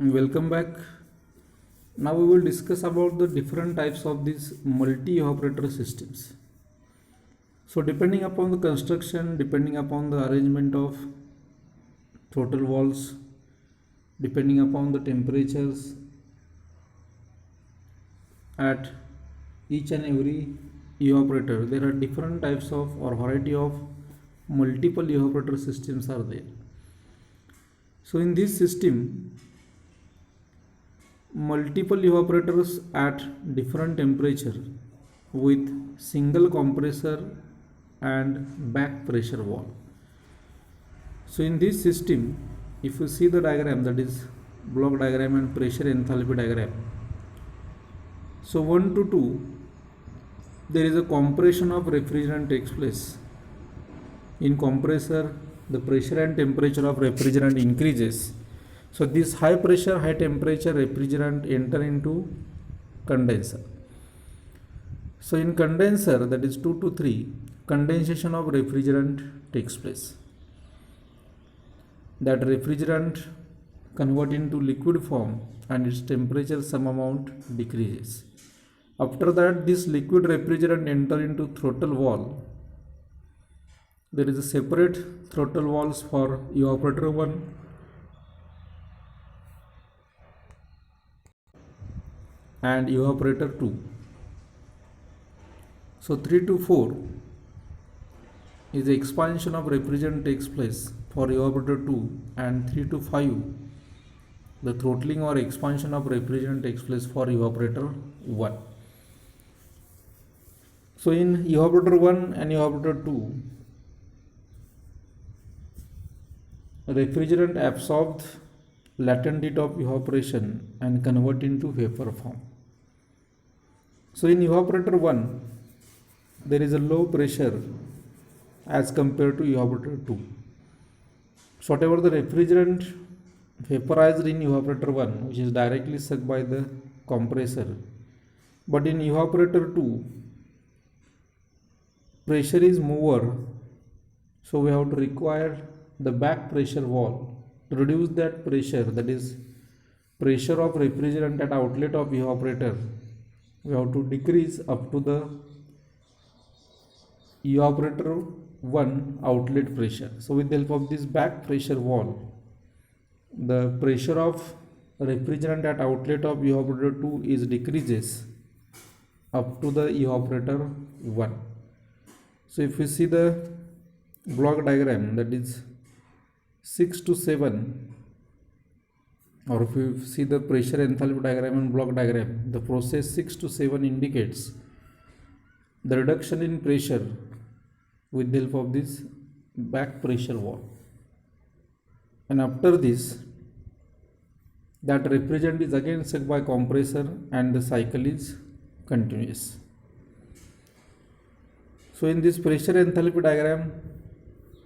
Welcome back. Now we will discuss about the different types of these multi-evaporator systems. So depending upon the construction, depending upon the arrangement of throttle valves, depending upon the temperatures at each and every evaporator, there are different types of or variety of multiple evaporator systems are there. So in this system, multiple evaporators at different temperature with single compressor and back pressure valve. So in this system, if you see the diagram, that is block diagram and pressure enthalpy diagram, so 1 to 2 there is a compression of refrigerant takes place. In compressor, the pressure and temperature of refrigerant increases. So this high pressure, high temperature refrigerant enter into condenser. So in condenser, that is 2 to 3, condensation of refrigerant takes place. That refrigerant convert into liquid form and its temperature some amount decreases. After that, this liquid refrigerant enter into throttle valve. There is a separate throttle valves for evaporator 1 and evaporator 2. So 3 to 4 is the expansion of refrigerant takes place for evaporator 2, and 3 to 5 the throttling or expansion of refrigerant takes place for evaporator 1. So in evaporator 1 and evaporator 2, refrigerant absorbed latent heat of evaporation and convert into vapor form. So in evaporator 1, there is a low pressure as compared to evaporator 2. So whatever the refrigerant vaporized in evaporator 1, which is directly sucked by the compressor, but in evaporator 2, pressure is mover, so we have to require the back pressure valve to reduce that pressure, that is pressure of refrigerant at outlet of evaporator. We have to decrease up to the evaporator 1 outlet pressure. So with the help of this back pressure valve, the pressure of refrigerant at outlet of evaporator 2 is decreases up to the evaporator 1. So if you see the block diagram, that is 6 to 7, or if you see the pressure enthalpy diagram and block diagram, the process 6 to 7 indicates the reduction in pressure with the help of this back pressure valve. And after this, that refrigerant is again sucked by compressor and the cycle is continuous. So in this pressure enthalpy diagram,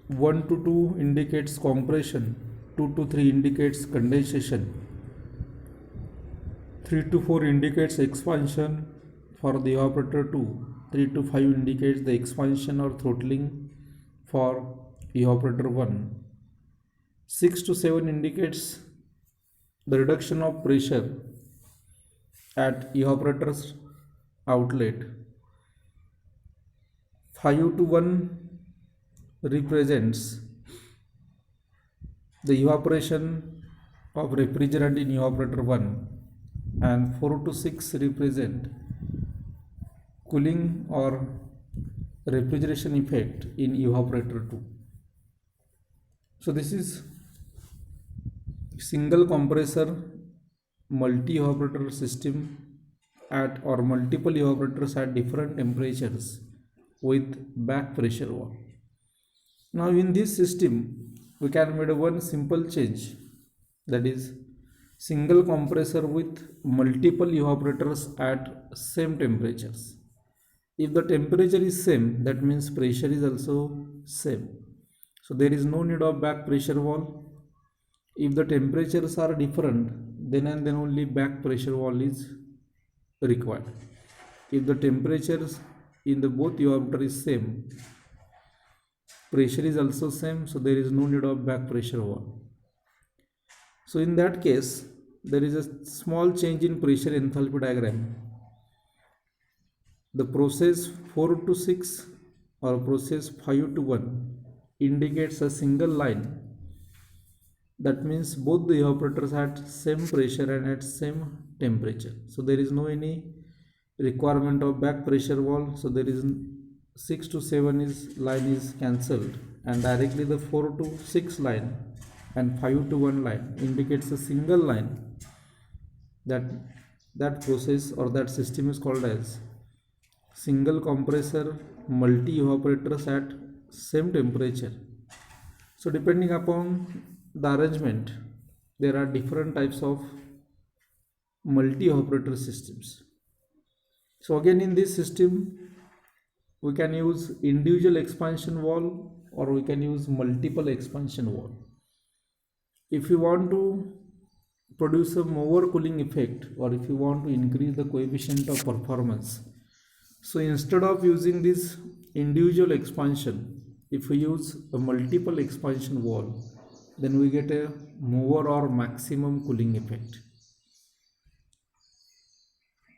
1 to 2 indicates compression, 2 to 3 indicates condensation, 3 to 4 indicates expansion for the evaporator 2, 3 to 5 indicates the expansion or throttling for evaporator 1, 6 to 7 indicates the reduction of pressure at evaporator's outlet, 5 to 1 represents the evaporation of refrigerant in evaporator 1, and 4 to 6 represent cooling or refrigeration effect in evaporator 2. So this is single compressor multi evaporator system at or multiple evaporators at different temperatures with back pressure valve. Now in this system, we can make one simple change, that is single compressor with multiple evaporators at same temperatures. If the temperature is same, that means pressure is also same. So there is no need of back pressure valve. If the temperatures are different, then and then only back pressure valve is required. If the temperatures in the both evaporator is same, pressure is also same, so there is no need of back pressure valve. So in that case, there is a small change in pressure enthalpy diagram. The process 4 to 6 or process 5 to 1 indicates a single line. That means both the evaporators at same pressure and at same temperature. So there is no any requirement of back pressure valve. So there is 6 to 7 is line is cancelled, and directly the 4 to 6 line and 5 to 1 line indicates a single line. That process or that system is called as single compressor multi evaporators at same temperature. So depending upon the arrangement, there are different types of multi evaporator systems. So again, in this system we can use individual expansion valve or we can use multiple expansion valve. If you want to produce a mower cooling effect, or if you want to increase the coefficient of performance, so instead of using this individual expansion, if we use a multiple expansion valve, then we get a mower or maximum cooling effect.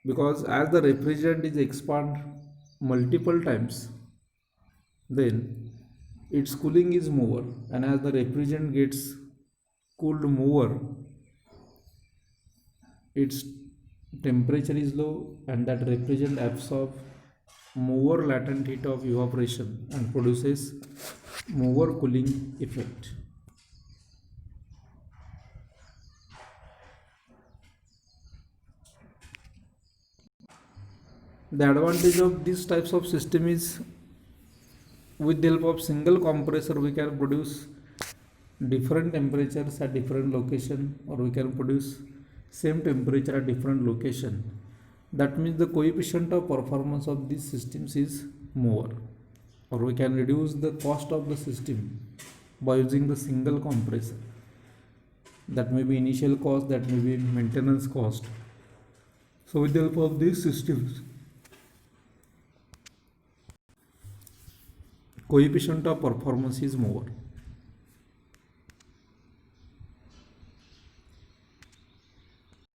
Because as the refrigerant is expand multiple times, then its cooling is more, and as the refrigerant gets cooled more, its temperature is low, and that refrigerant absorbs more latent heat of evaporation and produces more cooling effect. The advantage of these types of system is, with the help of single compressor we can produce different temperatures at different location, or we can produce same temperature at different location. That means the coefficient of performance of these systems is more, or we can reduce the cost of the system by using the single compressor. That may be initial cost, that may be maintenance cost. So with the help of these systems, coefficient of performance is more.